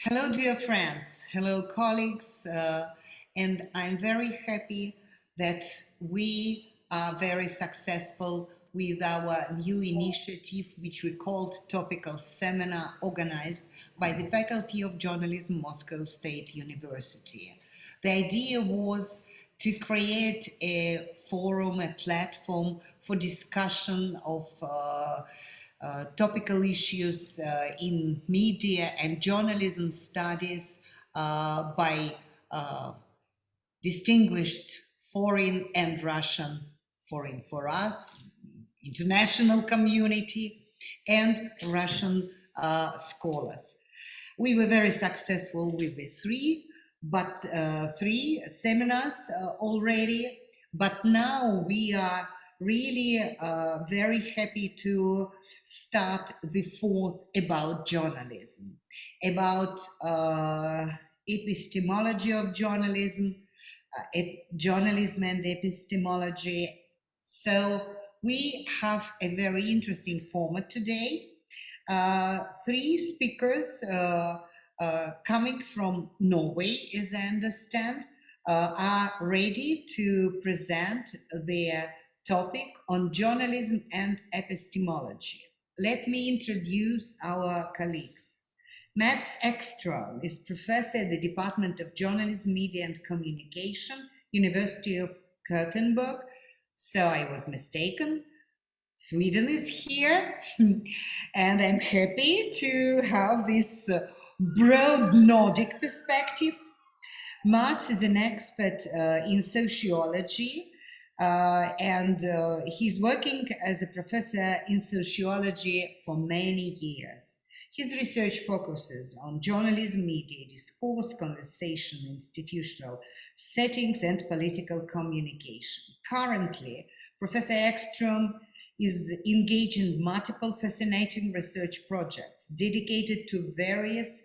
Hello, dear friends. Hello, colleagues. And I'm very happy that we are very successful with our new initiative, which we called Topical Seminar, organized by the Faculty of Journalism, Moscow State University. The idea was to create a forum, a platform for discussion of topical issues in media and journalism studies by distinguished foreign and Russian, foreign for us, international community, and Russian scholars. We were very successful with the three seminars already, but now we are really very happy to start the fourth about journalism, about epistemology of journalism, journalism and epistemology. So we have a very interesting format today. Three speakers coming from Norway, as I understand, are ready to present their topic on journalism and epistemology. Let me introduce our colleagues. Mats Ekstrom is professor at the Department of Journalism, Media and Communication, University of Gothenburg. So I was mistaken. Sweden is here, and I'm happy to have this broad Nordic perspective. Mats is an expert in sociology, and he's working as a professor in sociology for many years. His research focuses on journalism, media, discourse, conversation, institutional settings, and political communication. Currently, Professor Ekstrom is engaged in multiple fascinating research projects dedicated to various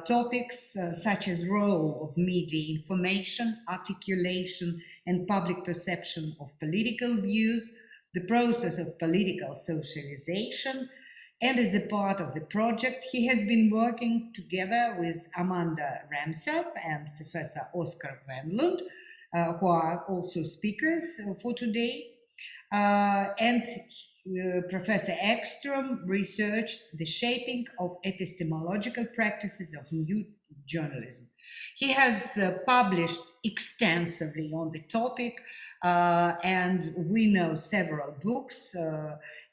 topics such as role of media information, articulation, and public perception of political views, the process of political socialization, and as a part of the project, he has been working together with Amanda Ramself and Professor Oskar Wendlandt, who are also speakers for today. Professor Ekstrom researched the shaping of epistemological practices of new journalism. He has published extensively on the topic, and we know several books,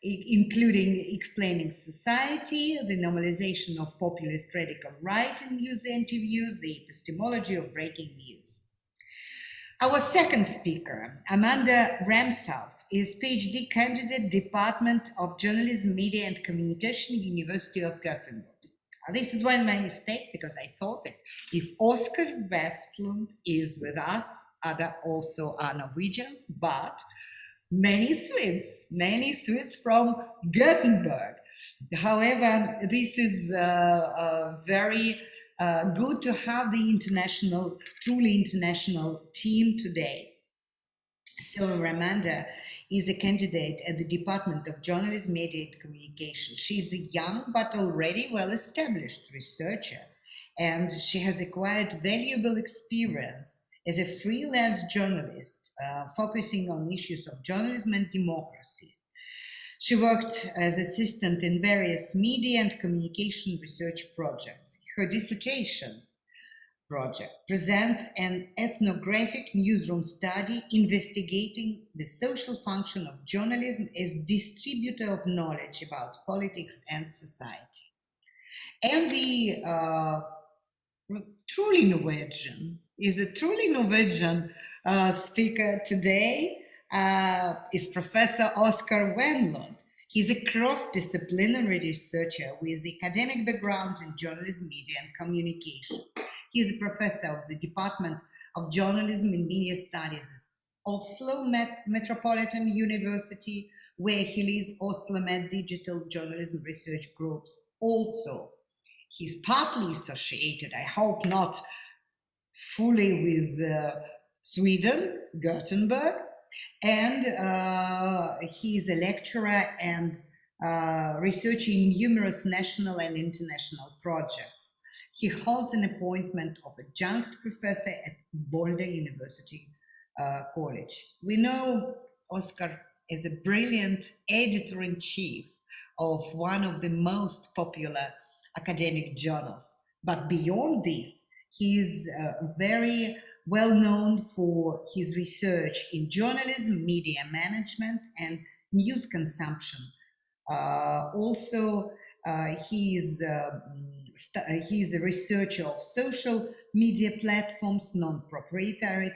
including Explaining Society, The Normalization of Populist Radical Right in User Interviews, The Epistemology of Breaking News. Our second speaker, Amanda Ramself, is PhD candidate, Department of Journalism, Media and Communication, University of Gothenburg. This is one mistake, because I thought that if Oskar Westlund is with us, other also are Norwegians, but many Swedes from Gothenburg. However, this is very good to have the truly international team today. So Amanda is a candidate at the Department of Journalism, Media and Communication. She's a young but already well-established researcher, and she has acquired valuable experience as a freelance journalist, focusing on issues of journalism and democracy. She worked as assistant in various media and communication research projects. Her dissertation project presents an ethnographic newsroom study investigating the social function of journalism as distributor of knowledge about politics and society. And the truly Norwegian speaker today is Professor Oskar Wendlandt. He's a cross-disciplinary researcher with academic background in journalism, media, and communication. He is a professor of the Department of Journalism and Media Studies at Oslo Metropolitan University, where he leads Oslo Met Digital Journalism Research Groups. Also, he's partly associated, I hope not fully, with Sweden, Gothenburg, and he is a lecturer and researching numerous national and international projects. He holds an appointment of adjunct professor at Boulder University College. We know Oskar as a brilliant editor-in-chief of one of the most popular academic journals. But beyond this, he is very well known for his research in journalism, media management, and news consumption. Also, he is a researcher of social media platforms, non-proprietary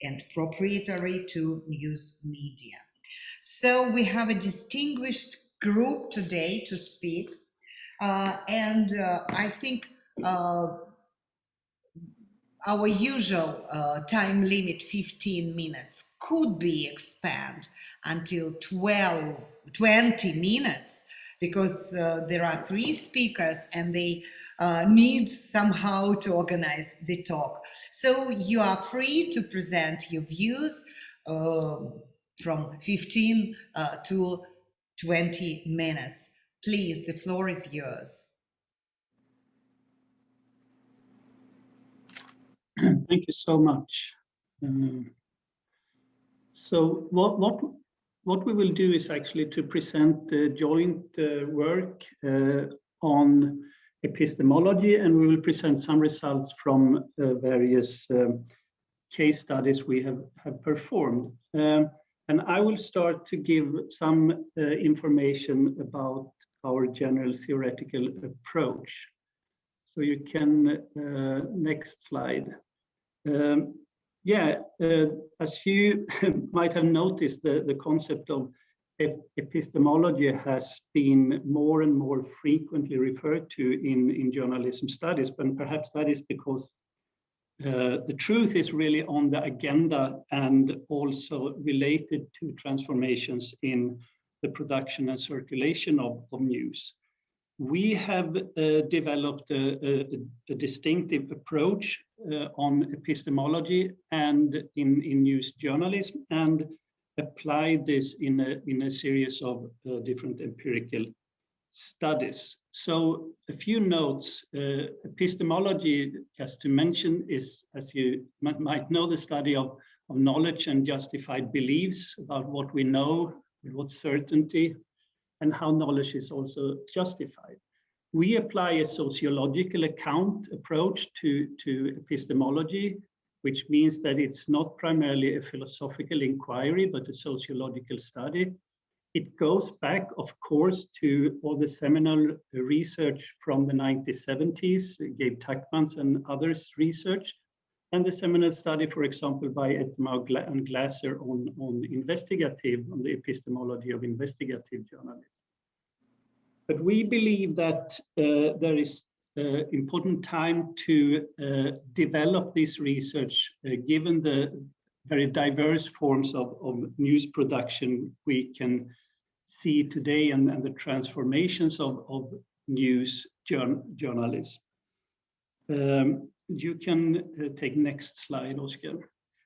and proprietary to news media. So we have a distinguished group today to speak, and I think our usual time limit, 15 minutes, could be expanded until 20 minutes, because there are 3 speakers and they need somehow to organize the talk. So you are free to present your views from 15 to 20 minutes. Please, the floor is yours. Thank you so much. So what we will do is actually to present the joint work on epistemology, and we will present some results from various case studies we have performed. And I will start to give some information about our general theoretical approach. So you can, next slide. As you might have noticed, the concept of epistemology has been more and more frequently referred to in journalism studies, but perhaps that is because the truth is really on the agenda and also related to transformations in the production and circulation of news. We have developed a distinctive approach on epistemology and in news journalism, and applied this in a series of different empirical studies. So a few notes. Epistemology, just to mention, is, as you might know, the study of knowledge and justified beliefs about what we know, with what certainty, and how knowledge is also justified. We apply a sociological account approach to epistemology, which means that it's not primarily a philosophical inquiry, but a sociological study. It goes back, of course, to all the seminal research from the 1970s, Gabe Tuckman's and others' research, and the seminal study, for example, by Ettema and Glasser on the epistemology of investigative journalism. But we believe that there is important time to develop this research, given the very diverse forms of news production we can see today and the transformations of news journalism. You can take next slide, Oskar.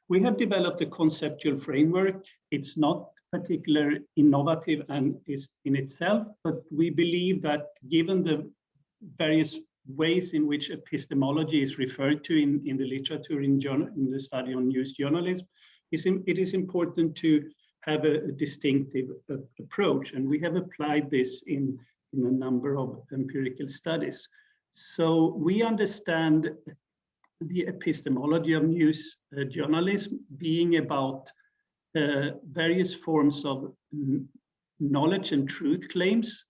We have developed a conceptual framework. It's not particularly innovative and is in itself, but we believe that given the various ways in which epistemology is referred to in the literature in the study on news journalism, it is important to have a distinctive approach, and we have applied this in a number of empirical studies. So we understand the epistemology of news journalism being about various forms of knowledge and truth claims,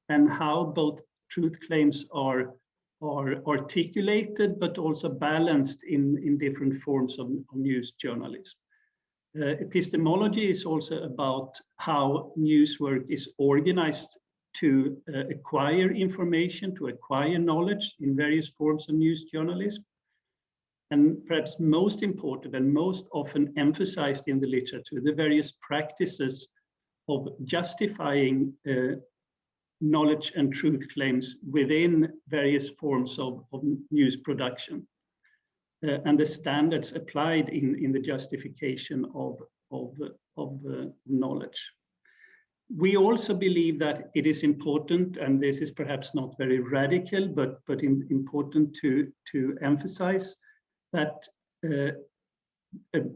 and how both truth claims are articulated but also balanced in different forms of news journalism. Epistemology is also about how news work is organized to acquire information, to acquire knowledge in various forms of news journalism. And perhaps most important and most often emphasized in the literature, the various practices of justifying knowledge and truth claims within various forms of news production, and the standards applied in the justification of knowledge. we also believe that it is important, and this is perhaps not very radical, but important to emphasize that an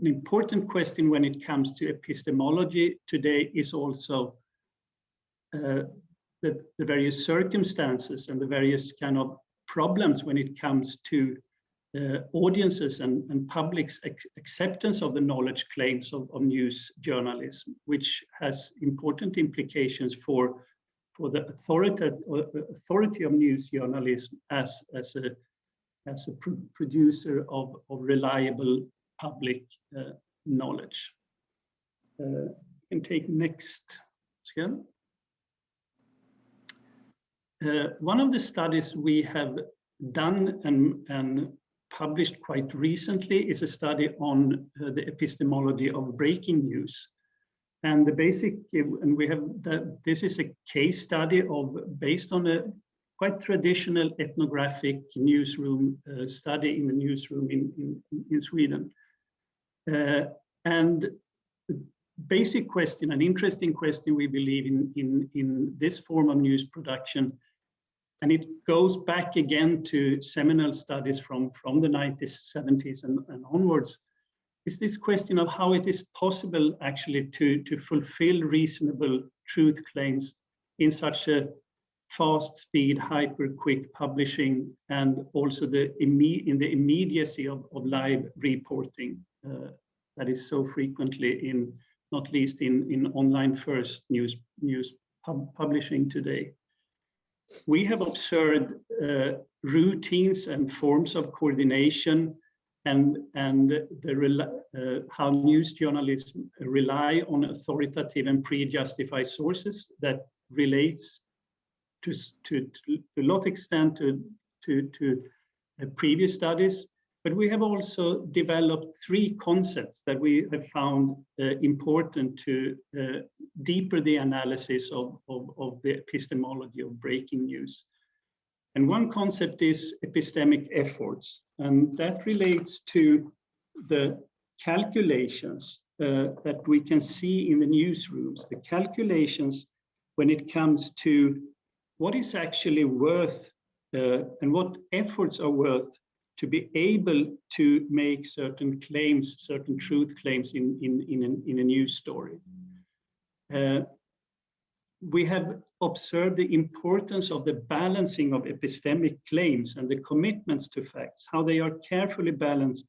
important question when it comes to epistemology today is also the various circumstances and the various kind of problems when it comes to audiences and public's acceptance of the knowledge claims of news journalism, which has important implications for the authority of news journalism as a producer of reliable public knowledge. You can take next scale. One of the studies we have done and published quite recently is a study on the epistemology of breaking news. And the basic, and we have that this is a case study based on a quite traditional ethnographic newsroom study in the newsroom in Sweden. And the basic question, an interesting question we believe in this form of news production, and it goes back again to seminal studies from the 1970s and onwards, is this question of how it is possible actually to fulfill reasonable truth claims in such a fast speed, hyper quick publishing, and also in the immediacy of live reporting that is so frequently not least in online first news publishing today. We have observed routines and forms of coordination and how news journalism rely on authoritative and pre-justified sources that relates to a lot extent to previous studies. But we have also developed three concepts that we have found important to deeper the analysis of the epistemology of breaking news. And one concept is epistemic efforts, and that relates to the calculations that we can see in the newsrooms, the calculations when it comes to what is actually worth and what efforts are worth to be able to make certain claims, certain truth claims in a news story. We have observed the importance of the balancing of epistemic claims and the commitments to facts, how they are carefully balanced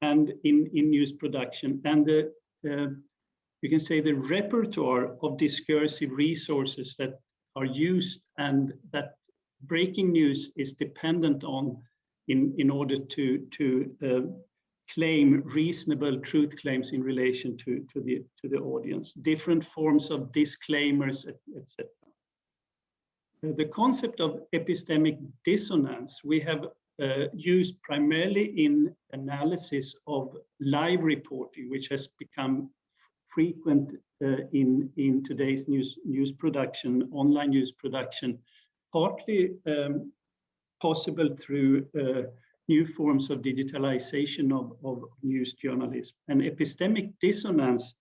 and in news production, and you can say the repertoire of discursive resources that are used and that breaking news is dependent on in order to claim reasonable truth claims in relation to the audience, different forms of disclaimers, etc. The concept of epistemic dissonance we have used primarily in analysis of live reporting, which has become frequent in today's news production, online news production, partly possible through new forms of digitalization of news journalism. And epistemic dissonance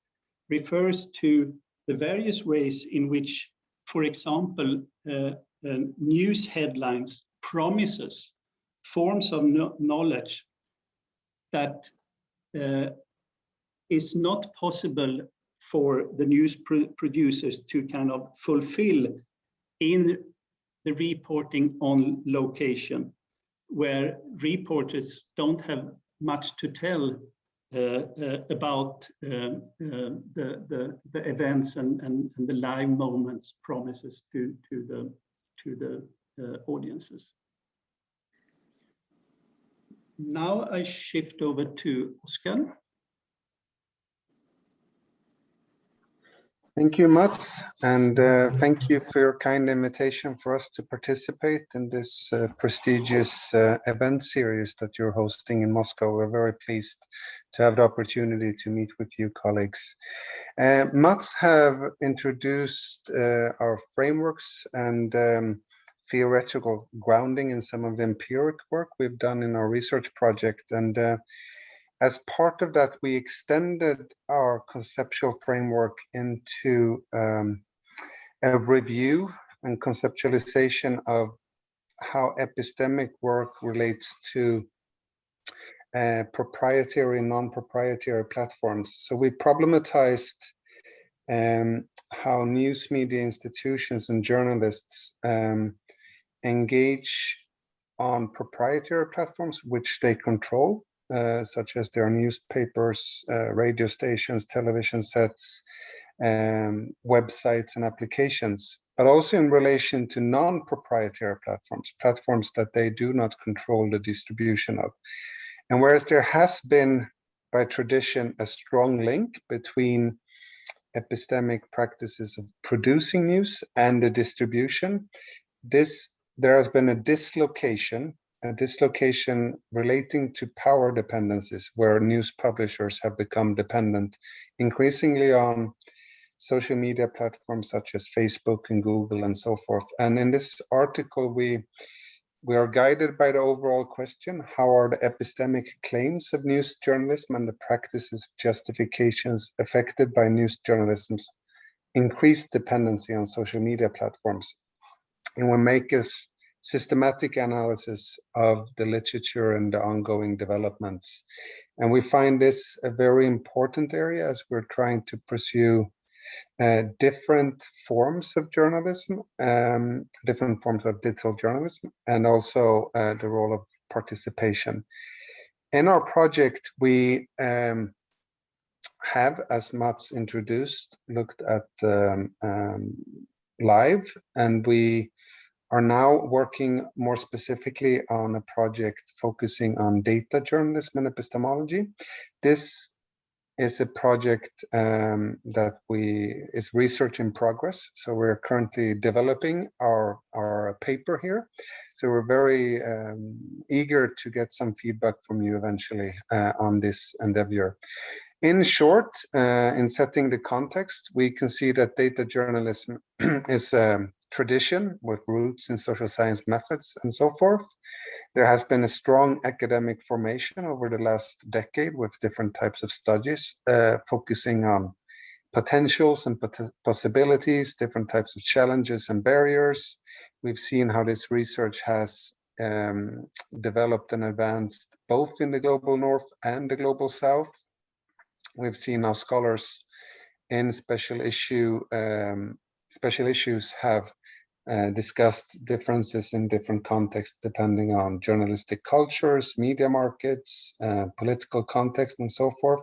refers to the various ways in which, for example, news headlines promises forms of knowledge that is not possible for the news producers to kind of fulfill in the reporting on location, where reporters don't have much to tell about the events and the live moments promises to the audiences. Now I shift over to Oskar. Thank you, Mats, and thank you for your kind invitation for us to participate in this prestigious event series that you're hosting in Moscow. We're very pleased to have the opportunity to meet with you, colleagues. Mats have introduced our frameworks and theoretical grounding in some of the empiric work we've done in our research project, and as part of that, we extended our conceptual framework into a review and conceptualization of how epistemic work relates to proprietary and non-proprietary platforms. So we problematized how news media institutions and journalists engage on proprietary platforms which they control, such as their newspapers, radio stations, television sets, websites and applications, but also in relation to non-proprietary platforms, platforms that they do not control the distribution of. And whereas there has been, by tradition, a strong link between epistemic practices of producing news and the distribution, there has been a dislocation relating to power dependencies, where news publishers have become dependent increasingly on social media platforms such as Facebook and Google and so forth. And in this article, we are guided by the overall question: how are the epistemic claims of news journalism and the practices of justifications affected by news journalism's increased dependency on social media platforms? And we make a systematic analysis of the literature and the ongoing developments. And we find this a very important area as we're trying to pursue different forms of journalism, different forms of digital journalism, and also the role of participation. In our project, we have, as Mats introduced, looked at live, and we are now working more specifically on a project focusing on data journalism and epistemology. This is a project that is research in progress. So we're currently developing our paper here. So we're very eager to get some feedback from you eventually on this endeavor. In short, in setting the context, we can see that data journalism is a tradition with roots in social science methods and so forth. There has been a strong academic formation over the last decade with different types of studies focusing on potentials and possibilities, different types of challenges and barriers. We've seen how this research has developed and advanced both in the global north and the global south. We've seen how scholars in special issues have discussed differences in different contexts depending on journalistic cultures, media markets, political context, and so forth.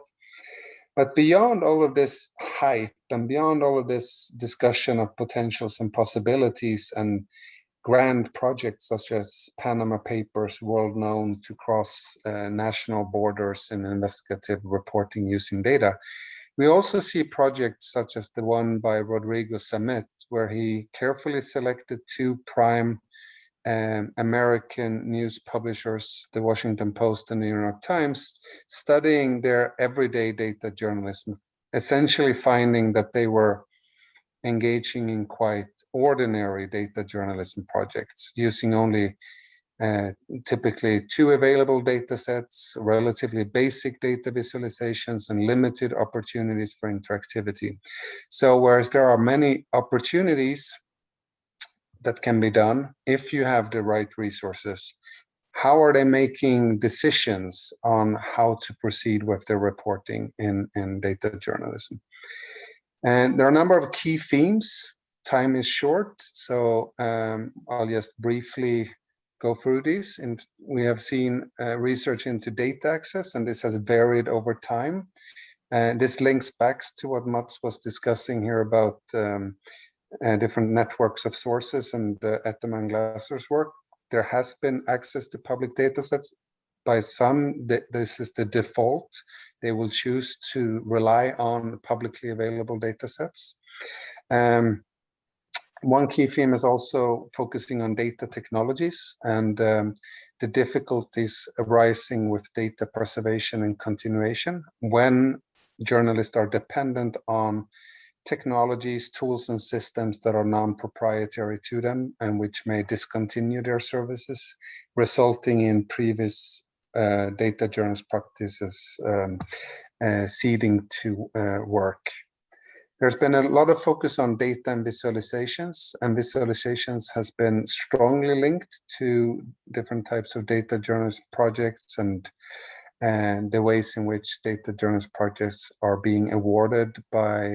But beyond all of this hype and beyond all of this discussion of potentials and possibilities and grand projects such as Panama Papers, world known to cross national borders in investigative reporting using data, we also see projects such as the one by Rodrigo Samit, where he carefully selected two prime American news publishers, the Washington Post and the New York Times, studying their everyday data journalism, essentially finding that they were engaging in quite ordinary data journalism projects, using only typically two available data sets, relatively basic data visualizations, and limited opportunities for interactivity. So whereas there are many opportunities that can be done if you have the right resources, how are they making decisions on how to proceed with their reporting in data journalism? And there are a number of key themes. Time is short, so I'll just briefly go through these. And we have seen research into data access, and this has varied over time. And this links back to what Mats was discussing here about different networks of sources and Ettema and Glasser's work. There has been access to public data sets. By some, this is the default. They will choose to rely on publicly available data sets. One key theme is also focusing on data technologies and the difficulties arising with data preservation and continuation when journalists are dependent on technologies, tools, and systems that are non-proprietary to them and which may discontinue their services, resulting in previous data journalist practices ceding to work. There's been a lot of focus on data and visualizations has been strongly linked to different types of data journalism projects and the ways in which data journalism projects are being awarded by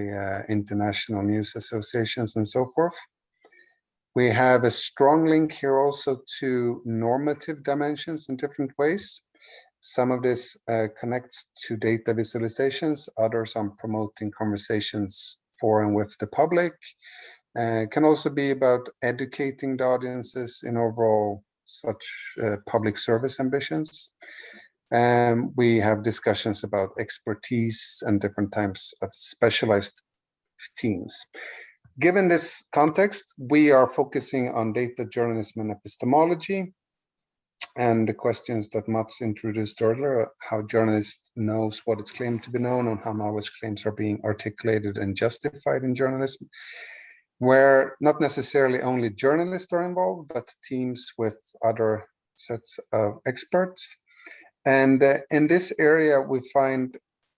international news associations and so forth. We have a strong link here also to normative dimensions in different ways. Some of this connects to data visualizations, others on promoting conversations for and with the public. Can also be about educating the audiences in overall such public service ambitions. We have discussions about expertise and different types of specialized teams. Given this context, we are focusing on data journalism and epistemology, and the questions that Mats introduced earlier, how journalists knows what it's claimed to be known and how knowledge claims are being articulated and justified in journalism, where not necessarily only journalists are involved, but teams with other sets of experts. And in this area, we find,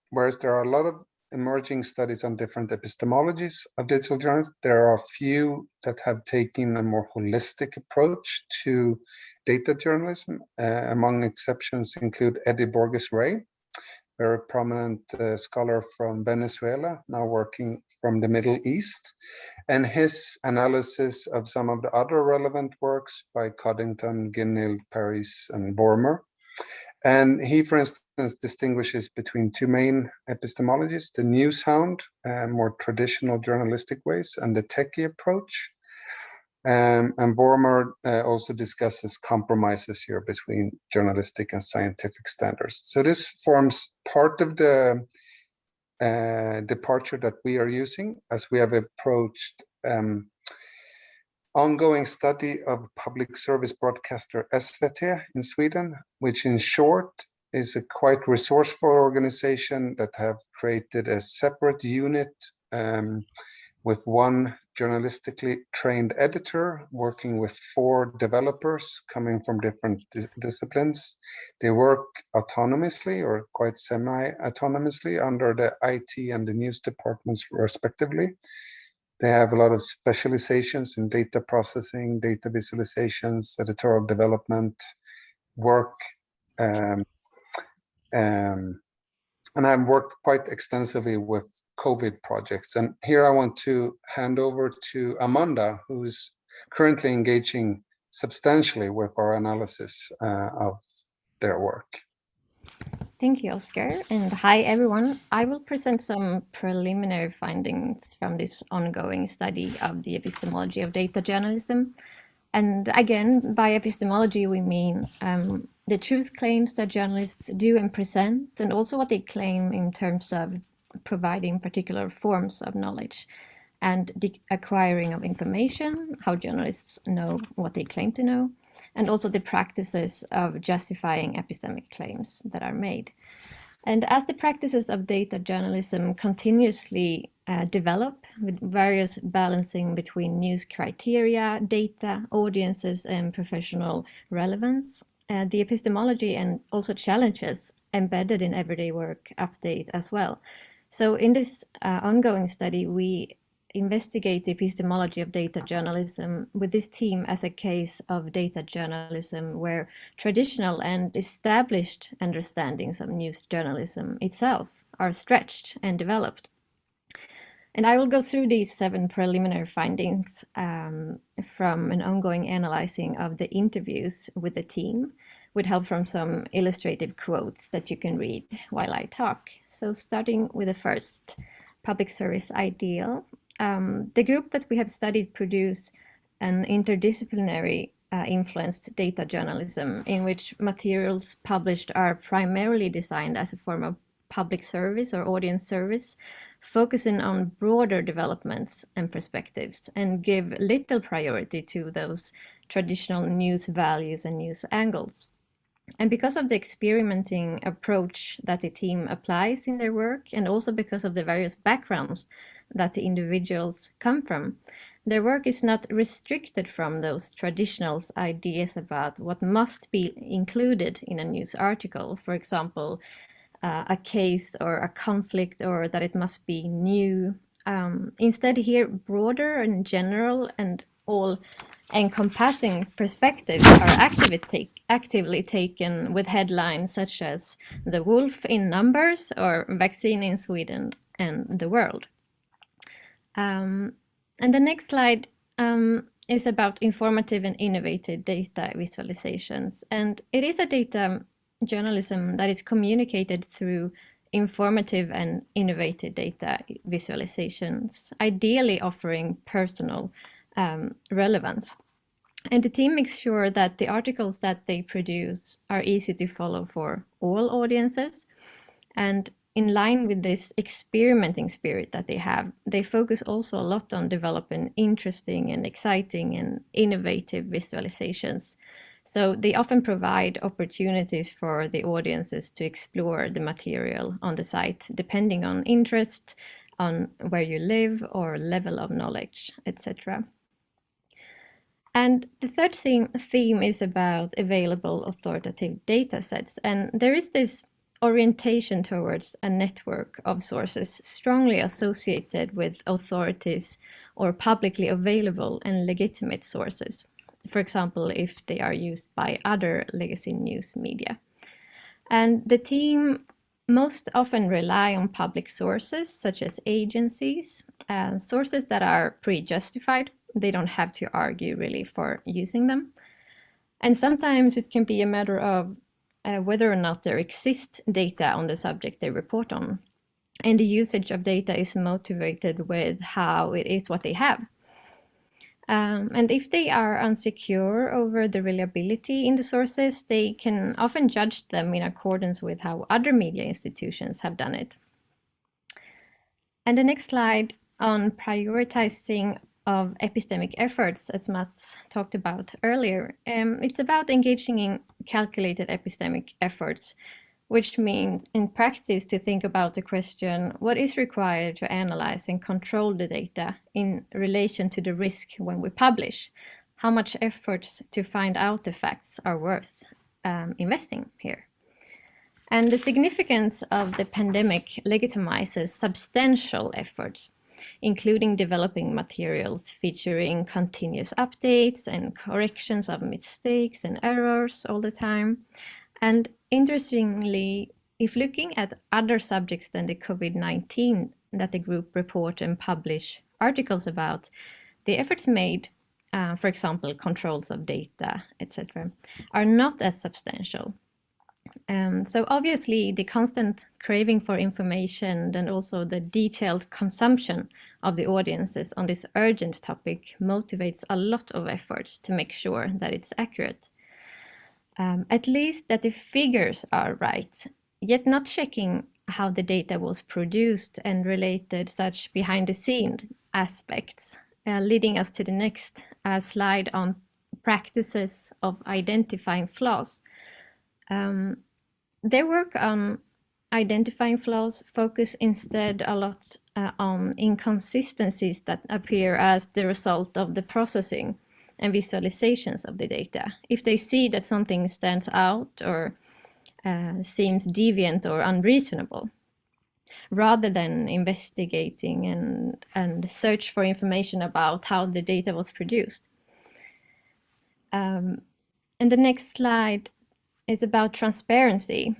whereas there are a lot of emerging studies on different epistemologies of digital journalism, there are a few that have taken a more holistic approach to data journalism. Among exceptions include Eddie Borges-Ray, very prominent scholar from Venezuela, now working from the Middle East, and his analysis of some of the other relevant works by Coddington, Ginnell, Paris, and Vormer. And he, for instance, distinguishes between two main epistemologies, the news hound, more traditional journalistic ways, and the techie approach. And Vormer also discusses compromises here between journalistic and scientific standards. So this forms part of the departure that we are using as we have approached ongoing study of public service broadcaster SVT in Sweden, which in short is a quite resourceful organization that have created a separate unit with one journalistically trained editor working with 4 developers coming from different disciplines. They work autonomously or quite semi-autonomously under the IT and the news departments respectively. They have a lot of specializations in data processing, data visualizations, editorial development, work, and I've worked quite extensively with COVID projects. And here I want to hand over to Amanda, who is currently engaging substantially with our analysis of their work. Thank you, Oskar, and hi everyone. I will present some preliminary findings from this ongoing study of the epistemology of data journalism. And again, by epistemology, we mean the truth claims that journalists do and present, and also what they claim in terms of providing particular forms of knowledge and the acquiring of information, how journalists know what they claim to know, and also the practices of justifying epistemic claims that are made. And as the practices of data journalism continuously develop with various balancing between news criteria, data, audiences, and professional relevance, the epistemology and also challenges embedded in everyday work update as well. So in this ongoing study, we investigate the epistemology of data journalism with this team as a case of data journalism where traditional and established understandings of news journalism itself are stretched and developed. And I will go through these 7 preliminary findings from an ongoing analyzing of the interviews with the team, with help from some illustrative quotes that you can read while I talk. So starting with the first, public service ideal. The group that we have studied produce an interdisciplinary influenced data journalism in which materials published are primarily designed as a form of public service or audience service, focusing on broader developments and perspectives and give little priority to those traditional news values and news angles. And because of the experimenting approach that the team applies in their work, and also because of the various backgrounds that the individuals come from, their work is not restricted from those traditional ideas about what must be included in a news article. For example, a case or a conflict, or that it must be new, Instead, here broader and general and all-encompassing perspectives are actively taken with headlines such as "The Wolf in Numbers" or "Vaccine in Sweden and the World." And the next slide is about informative and innovative data visualizations. And it is a data journalism that is communicated through informative and innovative data visualizations, ideally offering personal relevance. And the team makes sure that the articles that they produce are easy to follow for all audiences. And in line with this experimenting spirit that they have, they focus also a lot on developing interesting and exciting and innovative visualizations. So they often provide opportunities for the audiences to explore the material on the site, depending on interest, on where you live or level of knowledge, etc. And the third theme is about available authoritative data sets. And there is this orientation towards a network of sources strongly associated with authorities or publicly available and legitimate sources. For example, if they are used by other legacy news media. And the team most often rely on public sources such as agencies, sources that are pre-justified. They don't have to argue really for using them. And sometimes it can be a matter of whether or not there exists data on the subject they report on. And the usage of data is motivated with how it is what they have. And if they are unsecure over the reliability in the sources, they can often judge them in accordance with how other media institutions have done it. And the next slide on prioritizing of epistemic efforts, as Mats talked about earlier, it's about engaging in calculated epistemic efforts, which means in practice to think about the question, what is required to analyze and control the data in relation to the risk when we publish? How much efforts to find out the facts are worth investing here? And the significance of the pandemic legitimizes substantial efforts, including developing materials featuring continuous updates and corrections of mistakes and errors all the time. And interestingly, if looking at other subjects than the COVID-19 that the group report and publish articles about, the efforts made, for example, controls of data, etc., are not as substantial. So obviously the constant craving for information and also the detailed consumption of the audiences on this urgent topic motivates a lot of efforts to make sure that it's accurate. At least that the figures are right, yet not checking how the data was produced and related such behind-the-scenes aspects, leading us to the next slide on practices of identifying flaws. Their work on identifying flaws focus instead a lot on inconsistencies that appear as the result of the processing and visualizations of the data. If they see that something stands out or seems deviant or unreasonable, rather than investigating and search for information about how the data was produced. And the next slide is about transparency.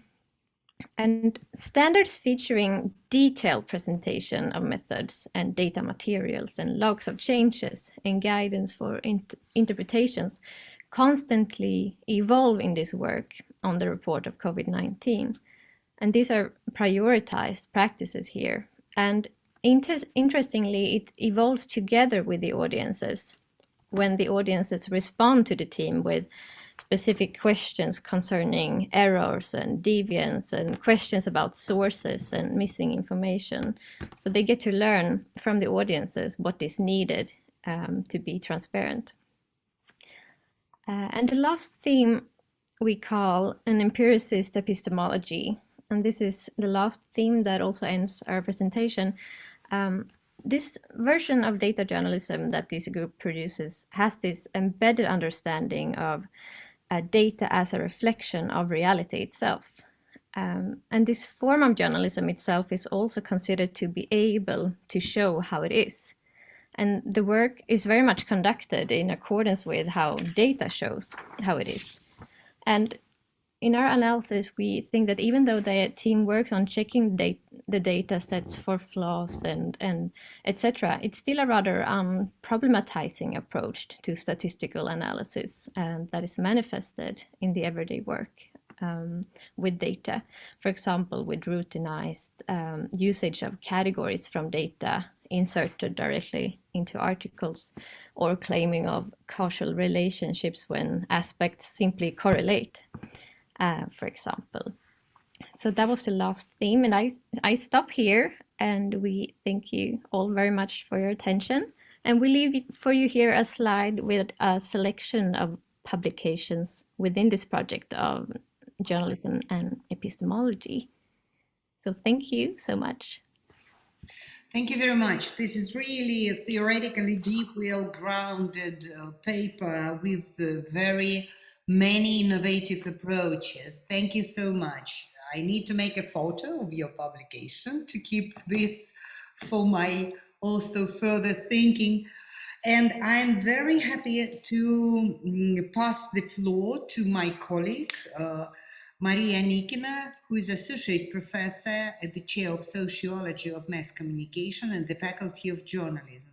And standards featuring detailed presentation of methods and data materials and logs of changes and guidance for interpretations constantly evolve in this work on the report of COVID-19. And these are prioritized practices here. And interestingly, it evolves together with the audiences when the audiences respond to the team with specific questions concerning errors and deviance and questions about sources and missing information. So they get to learn from the audiences what is needed to be transparent. And the last theme we call an empiricist epistemology. And this is the last theme that also ends our presentation. This version of data journalism that this group produces has this embedded understanding of data as a reflection of reality itself. And this form of journalism itself is also considered to be able to show how it is. And the work is very much conducted in accordance with how data shows how it is. And in our analysis, we think that even though the team works on checking the data sets for flaws and etc., it's still a rather problematizing approach to statistical analysis that is manifested in the everyday work with data. For example, with routinized usage of categories from data inserted directly into articles, or claiming of causal relationships when aspects simply correlate, for example. So that was the last theme, and I stop here, and we thank you all very much for your attention. And we leave for you here a slide with a selection of publications within this project of journalism and epistemology. So thank you so much. Thank you very much. This is really a theoretically deep, well-grounded paper with very many innovative approaches. Thank you so much. I need to make a photo of your publication to keep this for my also further thinking. And I'm very happy to pass the floor to my colleague, Maria Anikina, who is Associate Professor at the Chair of Sociology of Mass Communication and the Faculty of Journalism.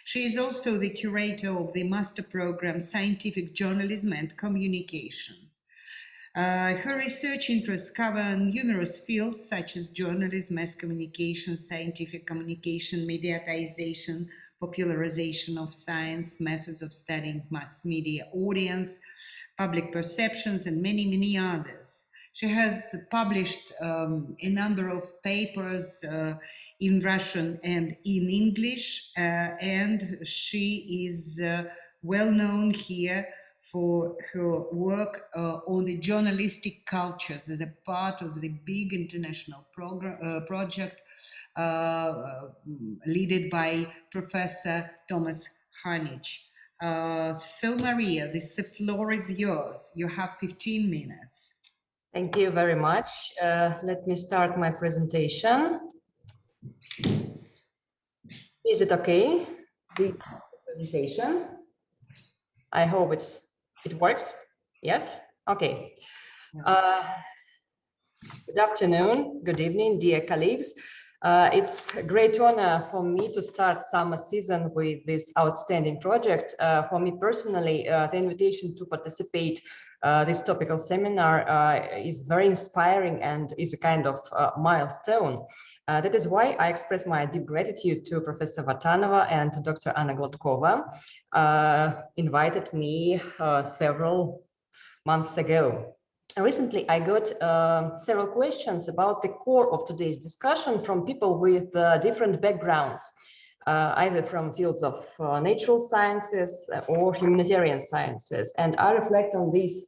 She is also the curator of the Master Program Scientific Journalism and Communication. Her research interests cover numerous fields such as journalism, mass communication, scientific communication, mediatization, popularization of science, methods of studying mass media audience, public perceptions, and many, many others. She has published a number of papers in Russian and in English, and she is well known here for her work on the journalistic cultures as a part of the big international project led by Professor Thomas Harnich. So Maria, the floor is yours. You have 15 minutes. Thank you very much. Let me start my presentation. Is it okay, the presentation? I hope it works. Yes? Okay. Good afternoon, good evening, dear colleagues. It's a great honor for me to start summer season with this outstanding project. For me personally, the invitation to participate this topical seminar is very inspiring and is a kind of milestone. That is why I express my deep gratitude to Professor Vatanova and to Dr. Anna Gladkova, invited me several months ago. Recently, I got several questions about the core of today's discussion from people with different backgrounds, either from fields of natural sciences or humanitarian sciences. And I reflect on these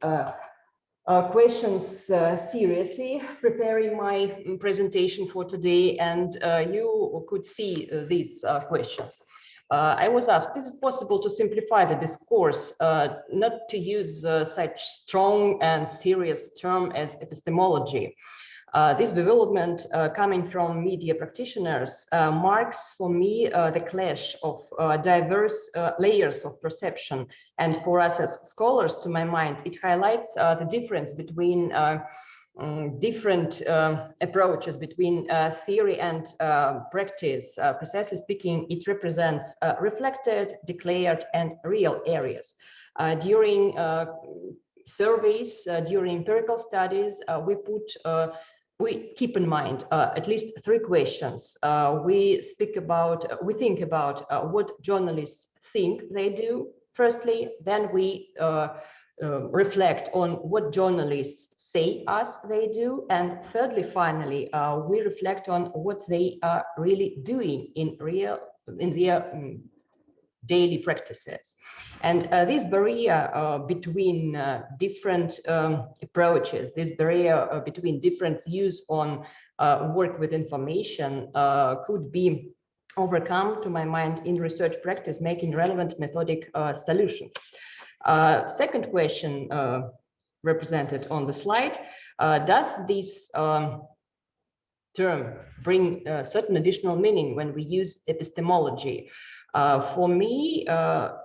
questions seriously, preparing my presentation for today, and you could see these questions. I was asked, is it possible to simplify the discourse, not to use such strong and serious term as epistemology? This development coming from media practitioners marks for me the clash of diverse layers of perception. And for us as scholars, to my mind, it highlights the difference between different approaches between theory and practice. Precisely speaking, it represents reflected, declared, and real areas. During surveys, during empirical studies, we keep in mind at least three questions. We think about what journalists think they do, firstly, then we reflect on what journalists say us they do, and thirdly, finally, we reflect on what they are really doing in their daily practices. And this barrier between different approaches, this barrier between different views on work with information could be overcome, to my mind, in research practice, making relevant methodic solutions. Second question represented on the slide, Does this term bring certain additional meaning when we use epistemology? For me,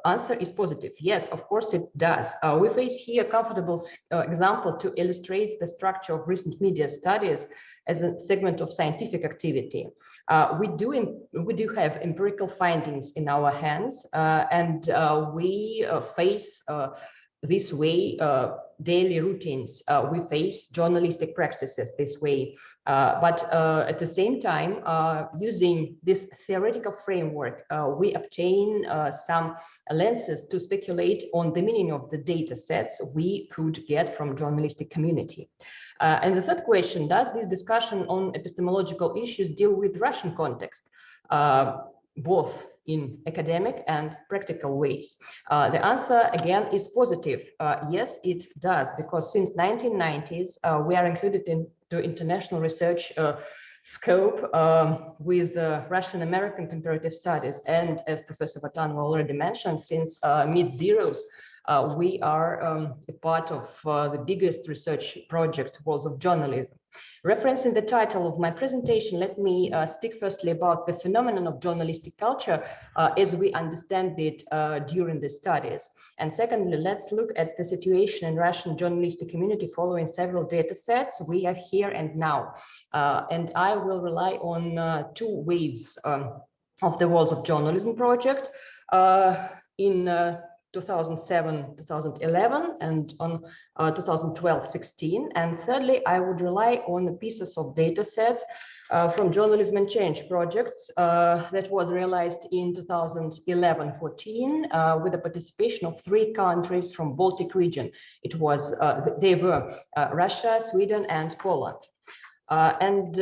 answer is positive. Yes, of course it does. We face here a comfortable example to illustrate the structure of recent media studies as a segment of scientific activity. We do have empirical findings in our hands, and we face this way daily routines. We face journalistic practices this way, but at the same time, using this theoretical framework, we obtain some lenses to speculate on the meaning of the data sets we could get from journalistic community. And the third question, does this discussion on epistemological issues deal with Russian context, both in academic and practical ways? The answer again is positive. Yes, it does, because since 1990s, we are included into international research scope with Russian American comparative studies. And as Professor Vatanova already mentioned, since mid-zeros, we are a part of the biggest research project, Worlds of Journalism. Referencing the title of my presentation, let me speak firstly about the phenomenon of journalistic culture as we understand it during the studies. And secondly, let's look at the situation in Russian journalistic community following several data sets we have here and now. And I will rely on two waves of the Worlds of Journalism project in 2007-2011 and on 2012-16. And thirdly, I would rely on pieces of data sets from Journalism and Change projects that was realized in 2011-14 with the participation of 3 countries from Baltic region. It was, they were Russia, Sweden, and Poland. And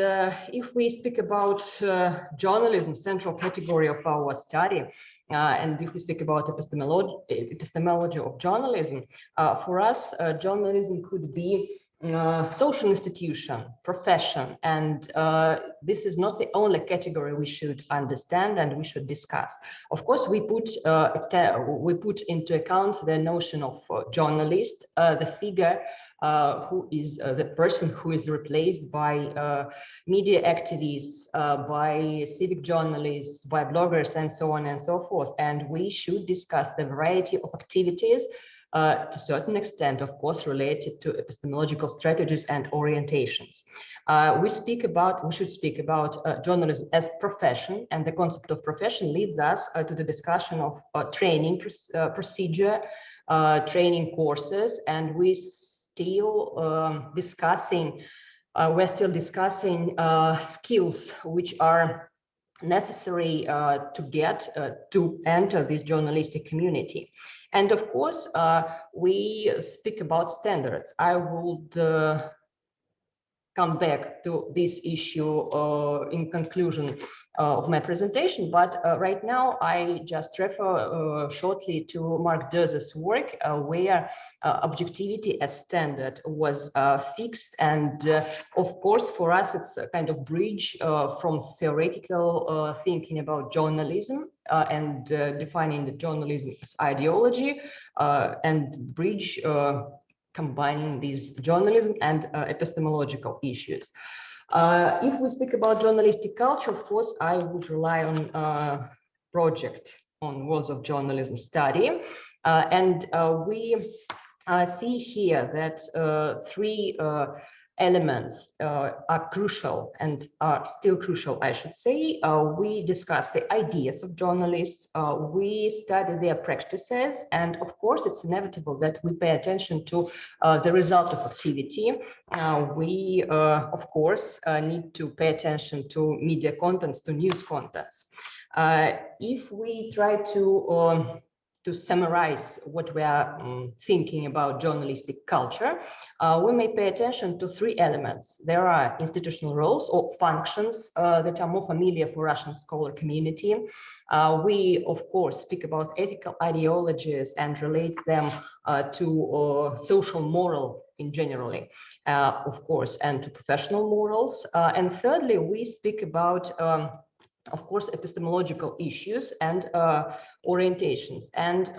if we speak about journalism, central category of our study, and if we speak about epistemology of journalism, for us, journalism could be social institution, profession, and this is not the only category we should understand and we should discuss. Of course, we put into account the notion of journalist, the figure who is the person who is replaced by media activists, by civic journalists, by bloggers, and so on and so forth. And we should discuss the variety of activities to a certain extent, of course, related to epistemological strategies and orientations. We should speak about journalism as profession, and the concept of profession leads us to the discussion of training procedure, training courses, and we're still discussing skills which are necessary to get to enter this journalistic community. And of course, we speak about standards. I would come back to this issue in conclusion of my presentation, but right now I just refer shortly to Mark Dözer's work where objectivity as standard was fixed, and of course for us it's a kind of bridge from theoretical thinking about journalism and defining the journalism as ideology and bridge combining these journalism and epistemological issues. If we speak about journalistic culture, of course, I would rely on a project on Worlds of Journalism study. And we see here that 3 elements are crucial and are still crucial, I should say. We discuss the ideas of journalists, we study their practices, and of course it's inevitable that we pay attention to the result of activity. We of course need to pay attention to media contents, to news contents. If we try to summarize what we are thinking about journalistic culture, we may pay attention to 3 elements. There are institutional roles or functions that are more familiar for Russian scholar community. We, of course, speak about ethical ideologies and relate them to social moral in generally, of course, and to professional morals. And thirdly, we speak about of course, epistemological issues and orientations. And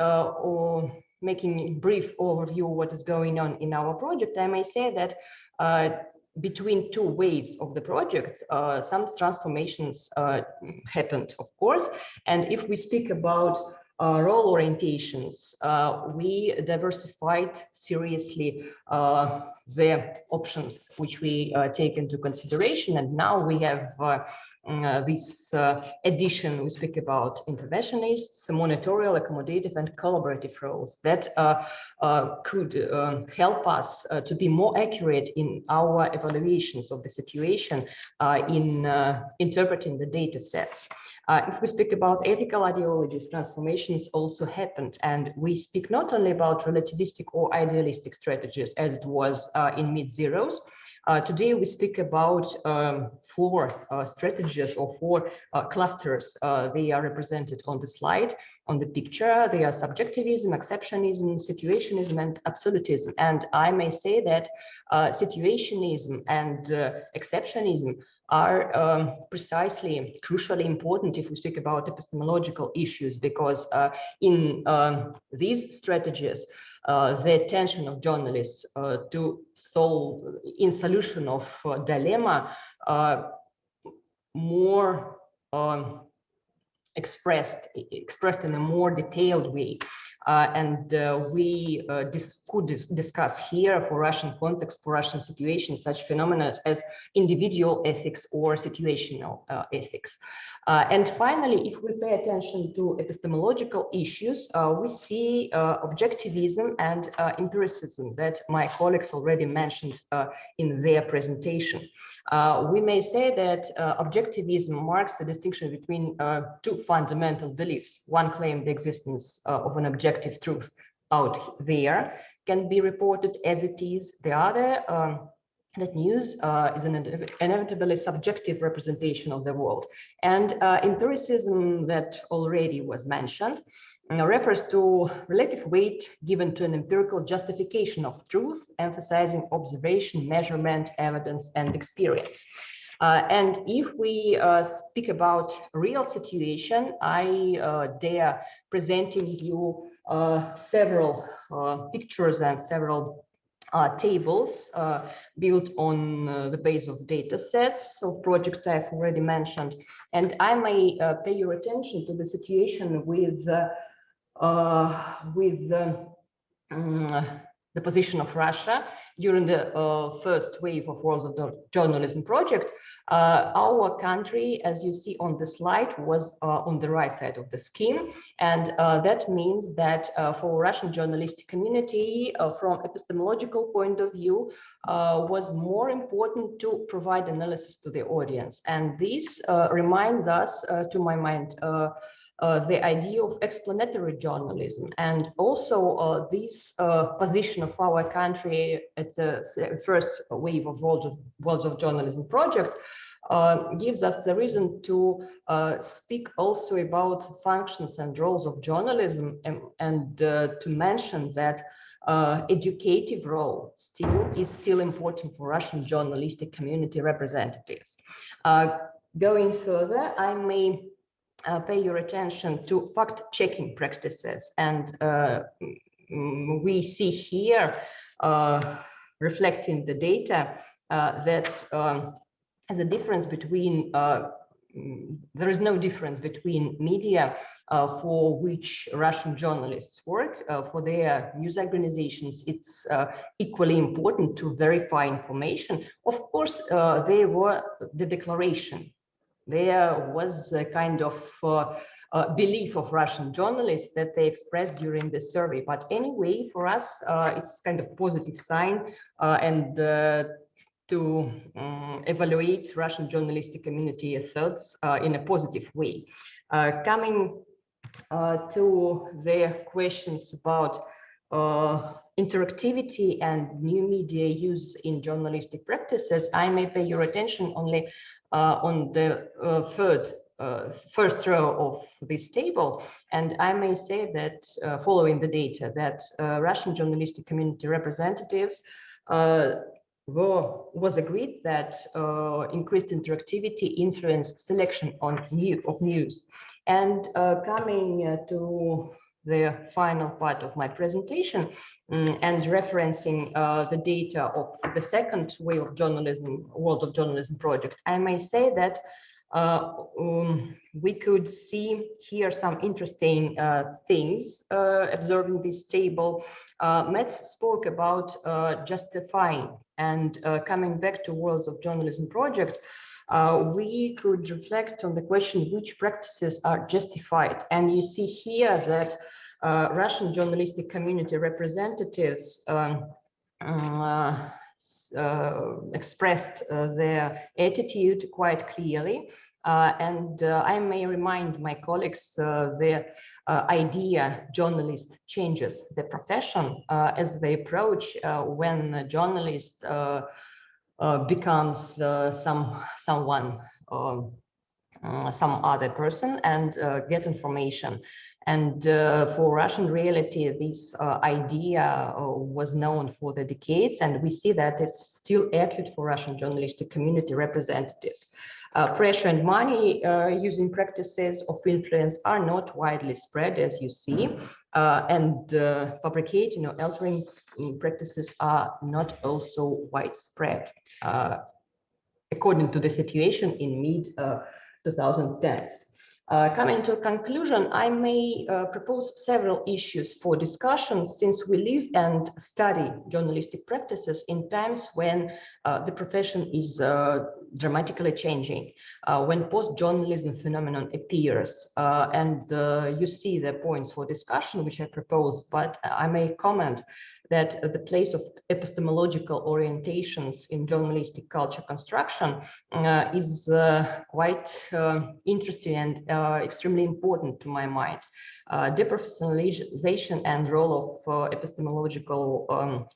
making a brief overview of what is going on in our project, I may say that between two waves of the project, some transformations happened, of course. And if we speak about role orientations, we diversified seriously the options which we take into consideration. And now we have this addition. We speak about interventionists, monitorial, accommodative, and collaborative roles that could help us to be more accurate in our evaluations of the situation in interpreting the data sets. If we speak about ethical ideologies, transformations also happened, and we speak not only about relativistic or idealistic strategies as it was in mid-zeros. Today we speak about four strategies or four clusters. They are represented on the slide, on the picture. They are subjectivism, exceptionism, situationism, and absolutism. And I may say that situationism and exceptionism are precisely crucially important if we speak about epistemological issues, because in these strategies, the attention of journalists to solve in solution of dilemma more expressed in a more detailed way. We could discuss here for Russian context, for Russian situations, such phenomena as individual ethics or situational ethics. And finally, if we pay attention to epistemological issues, we see objectivism and empiricism that my colleagues already mentioned in their presentation. We may say that objectivism marks the distinction between two fundamental beliefs. One claims the existence of an objective truth out there can be reported as it is. The other, that news is an inevitably subjective representation of the world. And empiricism, that already was mentioned, refers to relative weight given to an empirical justification of truth, emphasizing observation, measurement, evidence, and experience. And if we speak about real situation, I dare presenting you several pictures and several tables built on the base of data sets of projects I've already mentioned. And I may pay your attention to the situation with the position of Russia during the first wave of World of Journalism project. Our country, as you see on the slide, was on the right side of the scheme. And that means that for Russian journalistic community, from epistemological point of view, was more important to provide analysis to the audience. And this reminds us, to my mind, the idea of explanatory journalism, and also this position of our country at the first wave of World of Journalism project gives us the reason to speak also about functions and roles of journalism, and to mention that educative role is still important for Russian journalistic community representatives. Going further, I may pay your attention to fact-checking practices, and we see here reflecting the data that the difference between there is no difference between media for which Russian journalists work. For their news organizations, it's equally important to verify information. Of course, they were the declaration. There was a kind of belief of Russian journalists that they expressed during the survey. But anyway, for us, it's kind of positive sign and to evaluate Russian journalistic community thoughts in a positive way. Coming to the questions about interactivity and new media use in journalistic practices, I may pay your attention only on the first row of this table. And I may say that following the data that Russian journalistic community representatives was agreed that increased interactivity influenced selection of news. And coming to the final part of my presentation and referencing the data of the second Way of Journalism, World of Journalism project, I may say that we could see here some interesting things observing this table. Metz spoke about justifying, and coming back to Worlds of Journalism project, we could reflect on the question which practices are justified. And you see here that Russian journalistic community representatives expressed their attitude quite clearly. And I may remind my colleagues the idea journalist changes the profession as they approach when a journalist becomes someone, some other person, and get information. And for Russian reality, this idea was known for the decades, and we see that it's still acute for Russian journalistic community representatives. Pressure and money using practices of influence are not widely spread, as you see, and fabricating or altering practices are not also widespread, according to the situation in mid-2010s. Coming to a conclusion, I may propose several issues for discussion, since we live and study journalistic practices in times when the profession is dramatically changing, when post-journalism phenomenon appears, and you see the points for discussion which I propose, but I may comment that the place of epistemological orientations in journalistic culture construction is quite interesting and extremely important to my mind. Deprofessionalization and role of epistemological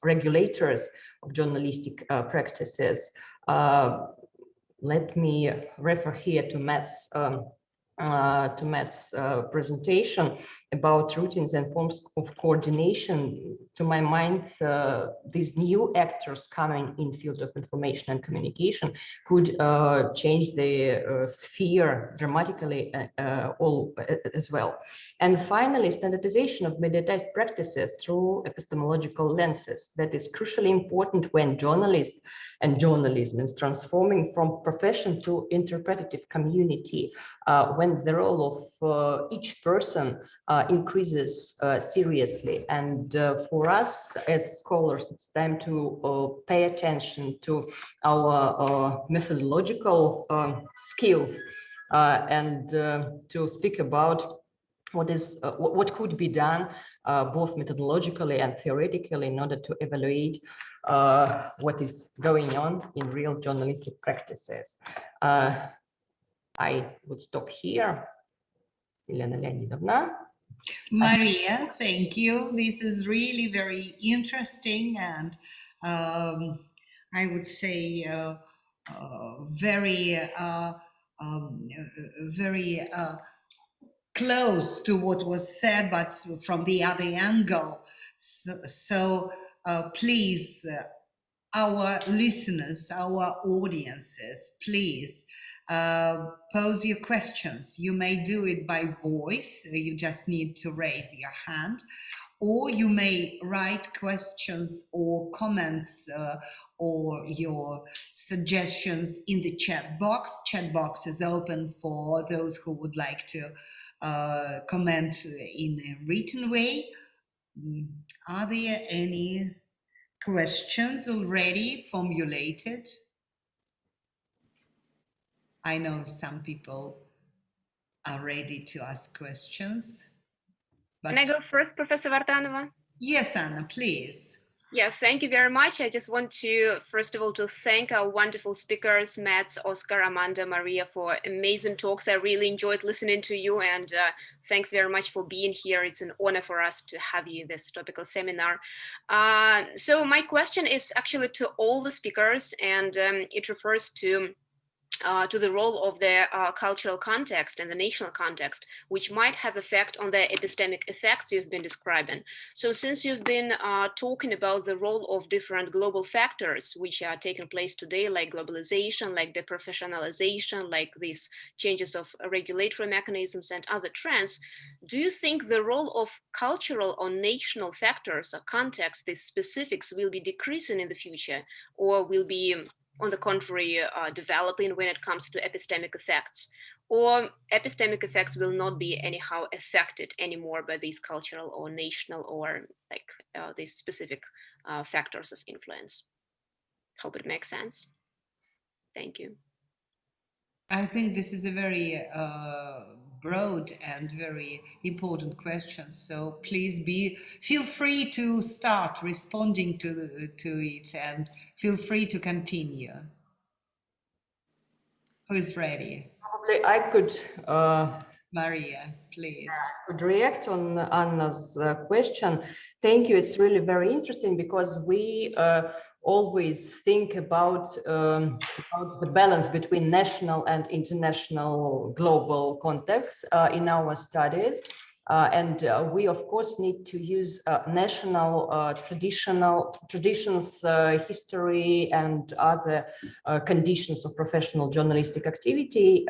regulators of journalistic practices. Let me refer here to Matt's presentation about routines and forms of coordination. To my mind, these new actors coming in field of information and communication could change the sphere dramatically as well. And finally, standardization of mediatized practices through epistemological lenses. That is crucially important when journalists and journalism is transforming from profession to interpretative community, when the role of each person increases seriously. And for us as scholars, it's time to pay attention to our methodological skills and to speak about what could be done both methodologically and theoretically in order to evaluate what is going on in real journalistic practices. I would stop here. Elena Leonidovna. Maria, thank you. This is really very interesting and I would say very close to what was said, but from the other angle. So please, our listeners, our audiences, please pose your questions. You may do it by voice. You just need to raise your hand, or you may write questions or comments or your suggestions in the chat box. Chat box is open for those who would like to comment in a written way. Are there any questions already formulated? I know some people are ready to ask questions. But... Can I go first, Professor Vardanova? Yes, Anna, please. Yeah, thank you very much. I just want to, first of all, to thank our wonderful speakers, Matt, Oskar, Amanda, Maria, for amazing talks. I really enjoyed listening to you, and thanks very much for being here. It's an honor for us to have you in this topical seminar. So my question is actually to all the speakers, and it refers to to the role of the cultural context and the national context, which might have effect on the epistemic effects you've been describing. So since you've been talking about the role of different global factors which are taking place today, like globalization, like deprofessionalization, like these changes of regulatory mechanisms and other trends, do you think the role of cultural or national factors or context, these specifics, will be decreasing in the future, or will be, on the contrary, developing when it comes to epistemic effects? Or epistemic effects will not be anyhow affected anymore by these cultural or national or like these specific factors of influence? Hope it makes sense. Thank you. I think this is a very broad and very important question. So please feel free to start responding to it, and feel free to continue. Who is ready? Probably I could. Maria, please. Could react on Anna's question. Thank you. It's really very interesting because we always think about the balance between national and international global contexts in our studies. And we, of course, need to use national traditions, history, and other conditions of professional journalistic activity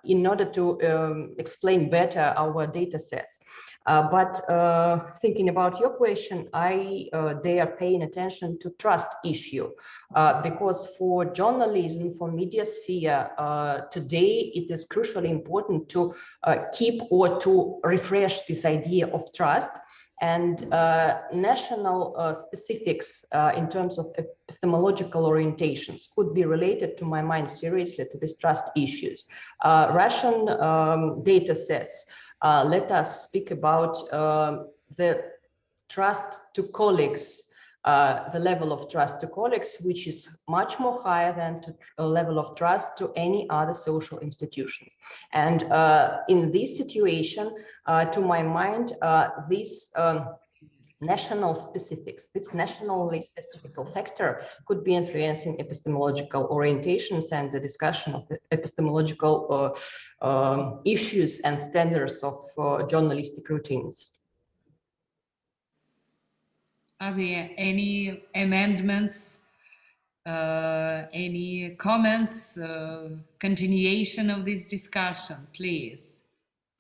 in order to explain better our data sets. But thinking about your question, I dare paying attention to trust issue because for journalism, for media sphere, today it is crucially important to keep or to refresh this idea of trust. And national specifics in terms of epistemological orientations could be related, to my mind, seriously to these trust issues. Russian data sets let us speak about the trust to colleagues, the level of trust to colleagues, which is much more higher than a level of trust to any other social institutions. And in this situation, to my mind, this national specifics, this nationally specific factor could be influencing epistemological orientations and the discussion of the epistemological issues and standards of journalistic routines. Are there any amendments, any comments, continuation of this discussion, please?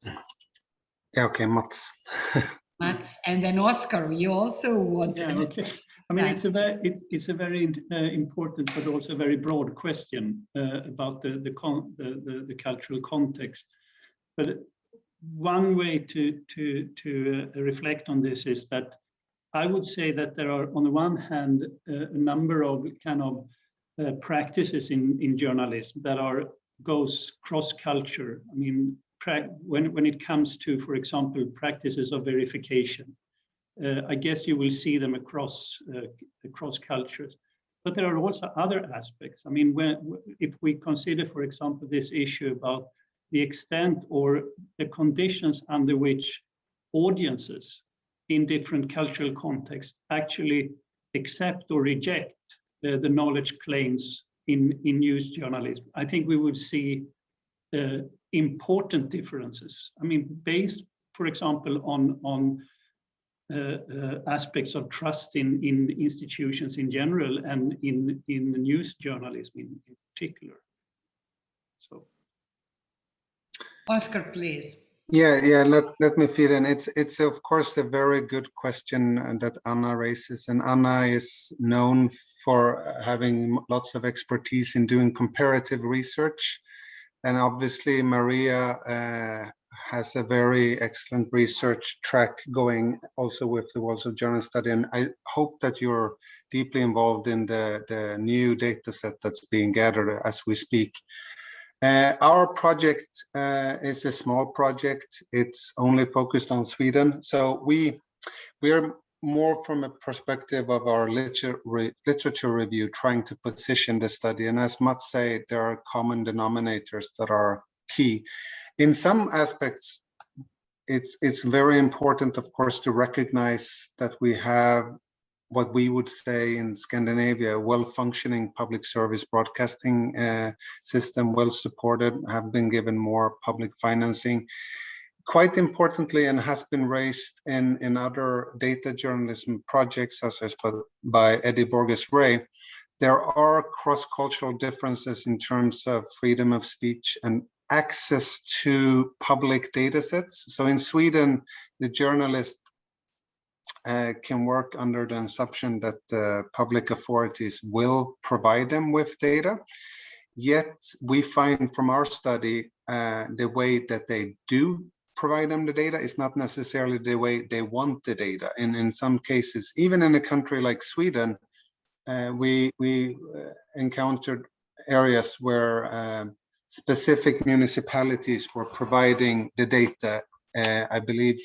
Yeah, okay, Mats. Mats, and then Oskar, you also want Yeah, okay. I mean, it's a very important but also very broad question about the cultural context. But one way to reflect on this is that I would say that there are, on the one hand, a number of kind of practices in journalism that goes cross-culture. I mean, when it comes to, for example, practices of verification, I guess you will see them across cultures. But there are also other aspects. I mean, if we consider, for example, this issue about the extent or the conditions under which audiences in different cultural contexts actually accept or reject the knowledge claims in news journalism, I think we would see important differences. I mean, based, for example, on aspects of trust in institutions in general and in news journalism in particular. So, Oskar, please. Yeah. Let me feed in. It's of course a very good question that Anna raises, and Anna is known for having lots of expertise in doing comparative research, and obviously Maria has a very excellent research track going also with the Walls of Journal Study, and I hope that you're deeply involved in the new data set that's being gathered as we speak. Our project is a small project. It's only focused on Sweden. So we're more from a perspective of our literature review, trying to position the study. And as Mats said, there are common denominators that are key. In some aspects, it's very important, of course, to recognize that we have what we would say in Scandinavia, a well-functioning public service broadcasting system, well supported, have been given more public financing. Quite importantly, and has been raised in other data journalism projects, such as by Eddie Borges-Ray, there are cross-cultural differences in terms of freedom of speech and access to public data sets. So in Sweden, the journalist can work under the assumption that public authorities will provide them with data. Yet we find from our study the way that they do provide them the data is not necessarily the way they want the data. And in some cases, even in a country like Sweden, we encountered areas where specific municipalities were providing the data, I believe,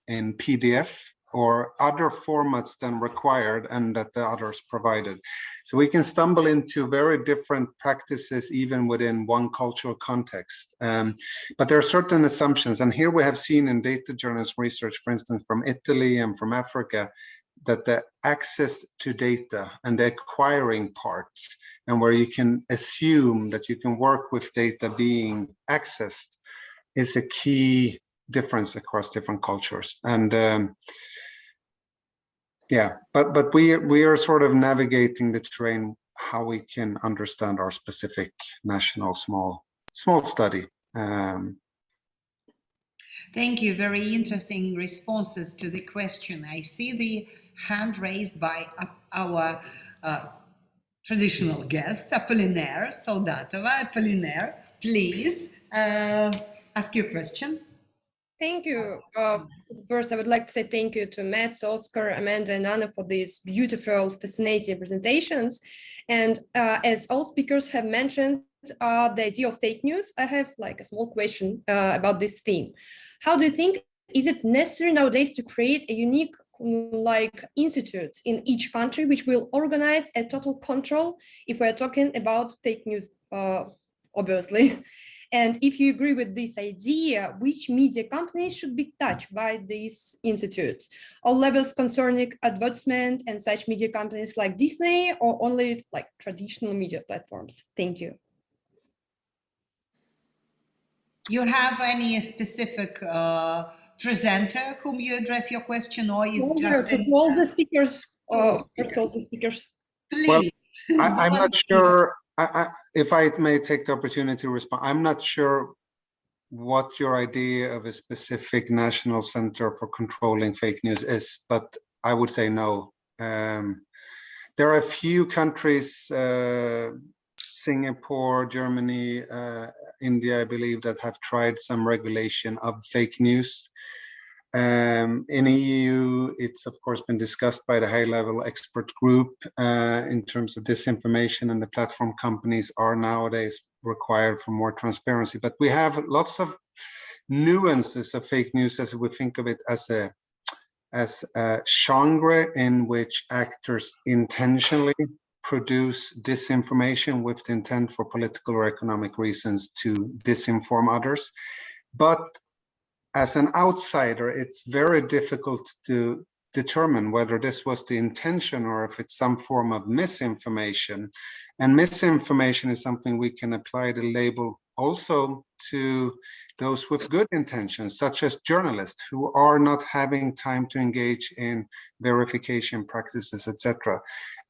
in PDF or other formats than required, and that the others provided. So we can stumble into very different practices even within one cultural context. But there are certain assumptions, and here we have seen in data journalism research, for instance, from Italy and from Africa, that the access to data and the acquiring parts, and where you can assume that you can work with data being accessed, is a key difference across different cultures. And yeah, but we are sort of navigating the terrain how we can understand our specific national small study. Thank you. Very interesting responses to the question. I see the hand raised by our traditional guest, Apollinaire Soldatova. Apollinaire, please ask your question. Thank you. First, I would like to say thank you to Matt, Oskar, Amanda, and Anna for these beautiful, fascinating presentations. And as all speakers have mentioned, the idea of fake news, I have like a small question about this theme. How do you think, is it necessary nowadays to create a unique like institute in each country which will organize a total control if we're talking about fake news, obviously? And if you agree with this idea, which media companies should be touched by this institute? All levels concerning advertisement and such media companies like Disney, or only like traditional media platforms? Thank you. You have any specific presenter whom you address your question, or is just all the speakers? All the speakers. Please. Well, I'm not sure. If I may take the opportunity to respond, I'm not sure what your idea of a specific national center for controlling fake news is, but I would say no. There are a few countries, Singapore, Germany, India, I believe, that have tried some regulation of fake news. In EU, it's of course been discussed by the high-level expert group in terms of disinformation, and the platform companies are nowadays required for more transparency. But we have lots of nuances of fake news as we think of it as a genre in which actors intentionally produce disinformation with the intent for political or economic reasons to disinform others. But as an outsider, it's very difficult to determine whether this was the intention or if it's some form of misinformation. And misinformation is something we can apply the label also to those with good intentions, such as journalists who are not having time to engage in verification practices, etc.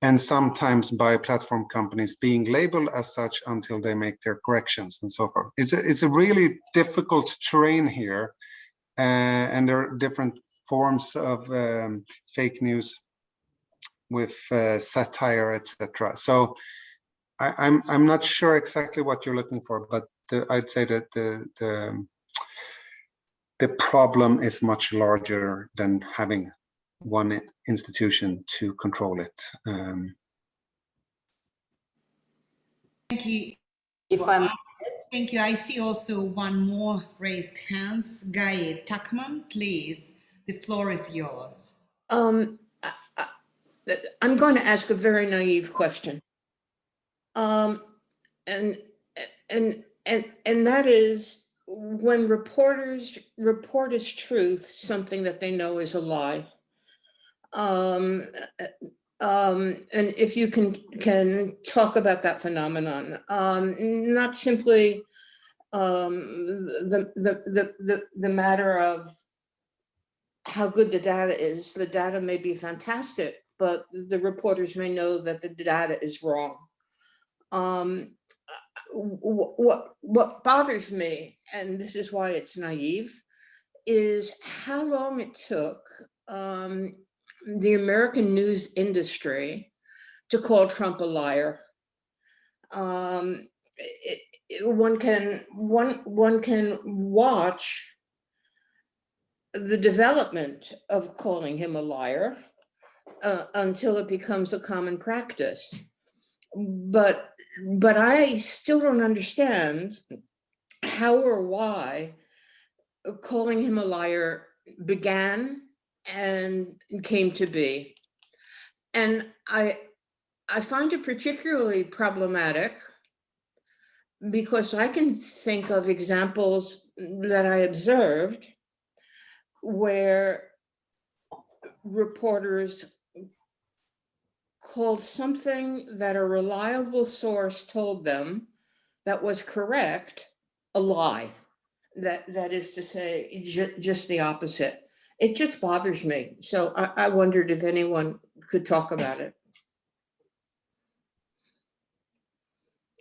And sometimes by platform companies being labeled as such until they make their corrections and so forth. It's a really difficult terrain here. And there are different forms of fake news with satire, etc. So I'm not sure exactly what you're looking for, but I'd say that the problem is much larger than having one institution to control it. Thank you. If I'm Thank you. I see also one more raised hands. Guy Tuckman, please. The floor is yours. I'm going to ask a very naive question. And that is, when reporters report as truth something that they know is a lie, and if you can talk about that phenomenon, not simply the matter of how good the data is. The data may be fantastic, but the reporters may know that the data is wrong. What bothers me, and this is why it's naive, is how long it took the American news industry to call Trump a liar. One can watch the development of calling him a liar until it becomes a common practice. But I still don't understand how or why calling him a liar began and came to be. And I find it particularly problematic because I can think of examples that I observed where reporters called something that a reliable source told them that was correct a lie. That is to say, just the opposite. It just bothers me. So I wondered if anyone could talk about it.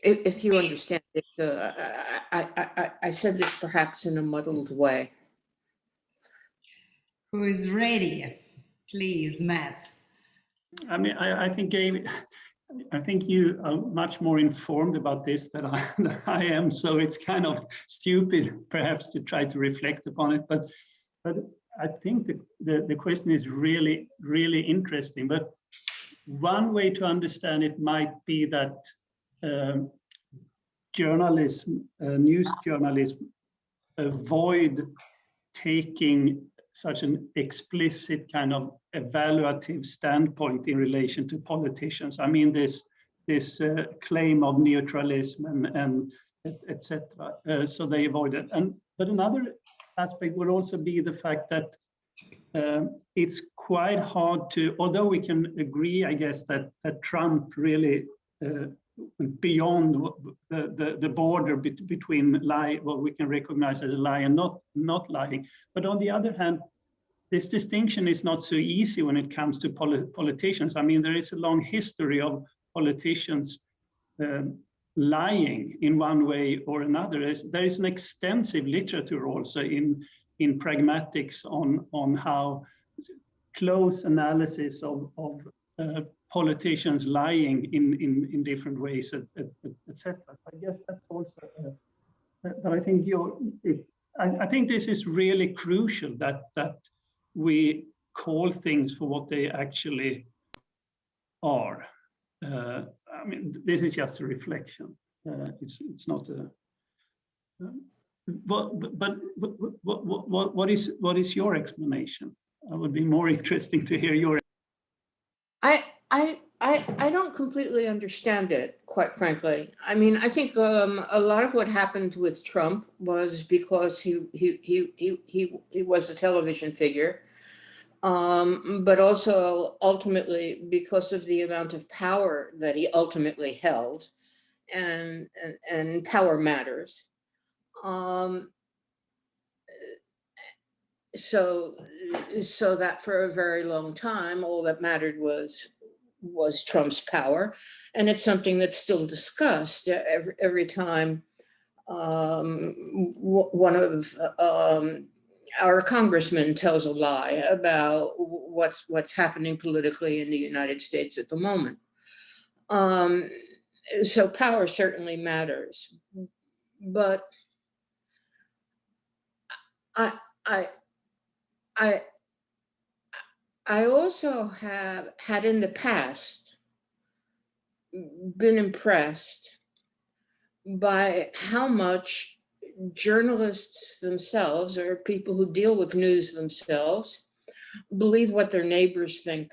If you understand it, I said this perhaps in a muddled way. Who is ready? Please, Matt. I mean, I think you are much more informed about this than I am, so it's kind of stupid perhaps to try to reflect upon it. But I think the question is really, really interesting. But one way to understand it might be that journalism, news journalism, avoid taking such an explicit kind of evaluative standpoint in relation to politicians. I mean, this claim of neutralism and etc. So they avoid it. But another aspect would also be the fact that it's quite hard to, although we can agree, I guess, that Trump really beyond the border between what we can recognize as a lie and not lying. But on the other hand, this distinction is not so easy when it comes to politicians. I mean, there is a long history of politicians lying in one way or another. There is an extensive literature also in pragmatics on how close analysis of politicians lying in different ways, etc. I guess that's also. But I think I think this is really crucial that we call things for what they actually are. I mean, this is just a reflection. It's not a. But what is your explanation? I would be more interesting to hear your. I don't completely understand it, quite frankly. I mean, I think a lot of what happened with Trump was because he was a television figure, but also ultimately because of the amount of power that he ultimately held, and power matters. So that for a very long time, all that mattered was Trump's power, and it's something that's still discussed every time one of our congressmen tells a lie about what's happening politically in the United States at the moment. So power certainly matters, but I also have had in the past been impressed by how much journalists themselves, or people who deal with news themselves, believe what their neighbors think,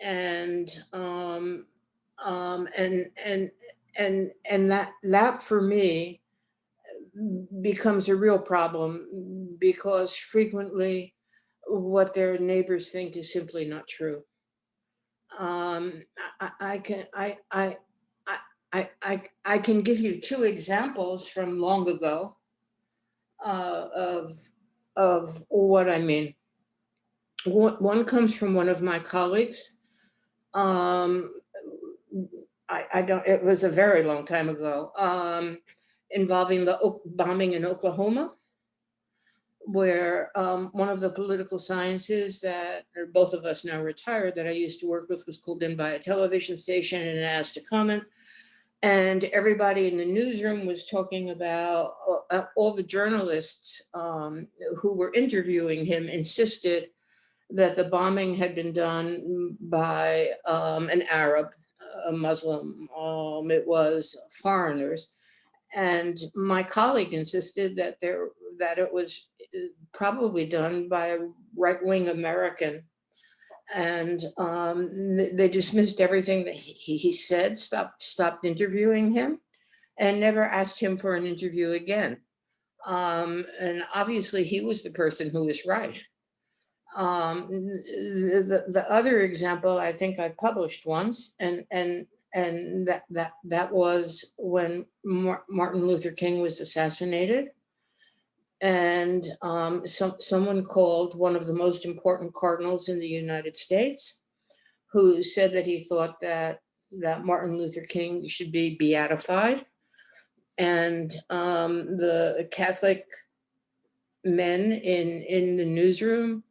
and that for me becomes a real problem, because frequently what their neighbors think is simply not true. I can give you two examples from long ago of what I mean. One comes from one of my colleagues. It was a very long time ago, involving the bombing in Oklahoma, where one of the political sciences that both of us now retired that I used to work with was called in by a television station and asked to comment. And everybody in the newsroom was talking about, all the journalists who were interviewing him insisted that the bombing had been done by an Arab, a Muslim, it was foreigners. And my colleague insisted that it was probably done by a right-wing American. And they dismissed everything that he said, stopped interviewing him, and never asked him for an interview again. And obviously he was the person who was right. The other example I think I published once, and that was when Martin Luther King was assassinated. And someone called one of the most important cardinals in the United States, who said that he thought that Martin Luther King should be beatified. And the Catholic men in the newsroom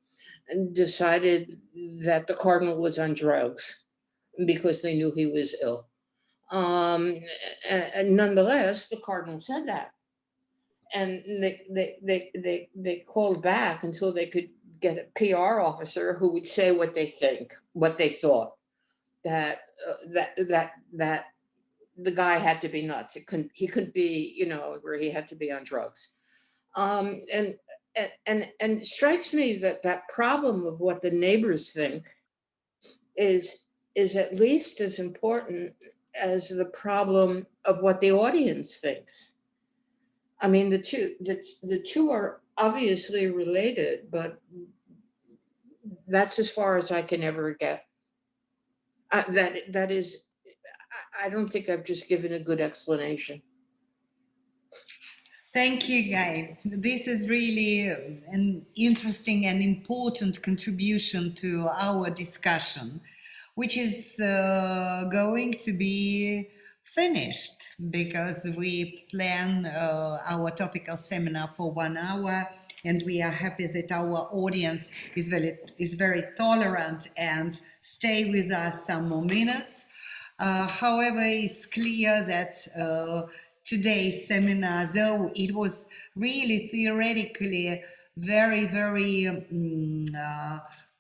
decided that the cardinal was on drugs because they knew he was ill. And nonetheless, the cardinal said that. And they called back until they could get a PR officer who would say what they thought, that the guy had to be nuts. He couldn't be, where he had to be on drugs. And it strikes me that problem of what the neighbors think is at least as important as the problem of what the audience thinks. I mean, the two are obviously related, but that's as far as I can ever get. That is, I don't think I've just given a good explanation. Thank you, Guy. This is really an interesting and important contribution to our discussion, which is going to be finished because we plan our topical seminar for 1 hour, and we are happy that our audience is very tolerant and stay with us some more minutes. However, it's clear that today's seminar, though it was really theoretically very, very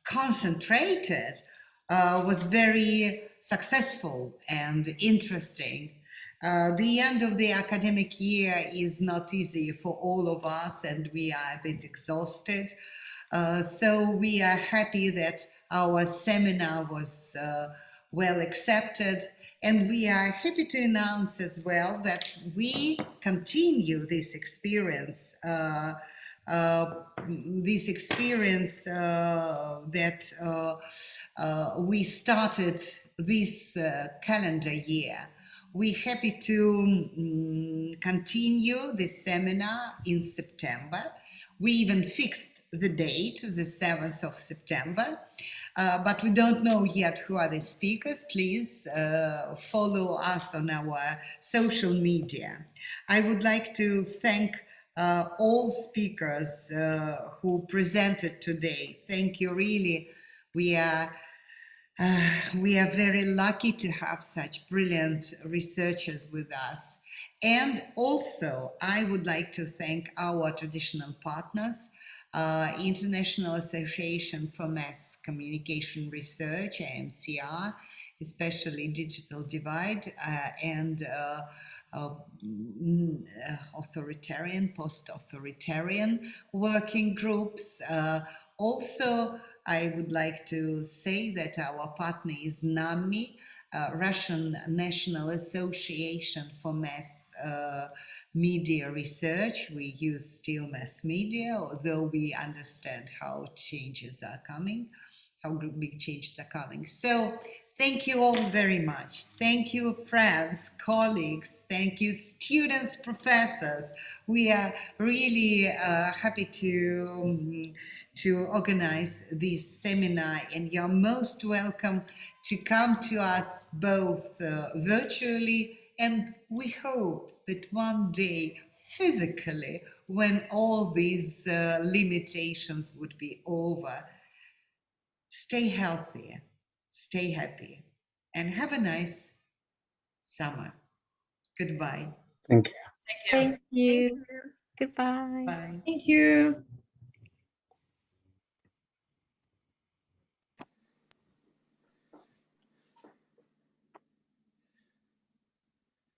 concentrated, was very successful and interesting. The end of the academic year is not easy for all of us, and we are a bit exhausted. So we are happy that our seminar was well accepted. And we are happy to announce as well that we continue this experience, that we started this calendar year. We're happy to continue this seminar in September. We even fixed the date, the 7th of September. But we don't know yet who are the speakers. Please follow us on our social media. I would like to thank all speakers who presented today. Thank you, really. We are very lucky to have such brilliant researchers with us. And also, I would like to thank our traditional partners, International Association for Mass Communication Research, AMCR, especially Digital Divide, and authoritarian, post-authoritarian working groups. Also, I would like to say that our partner is NAMI, Russian National Association for Mass Media Research. We use still mass media, although we understand how changes are coming, how big changes are coming. So Thank you all very much. Thank you, friends, colleagues. Thank you, students, professors. We are really happy to organize this seminar, and you're most welcome to come to us both virtually, and we hope that one day physically, when all these limitations would be over. Stay healthy, stay happy, and have a nice summer. Goodbye. Thank you. Thank you. Thank you. Goodbye. Bye. Thank you.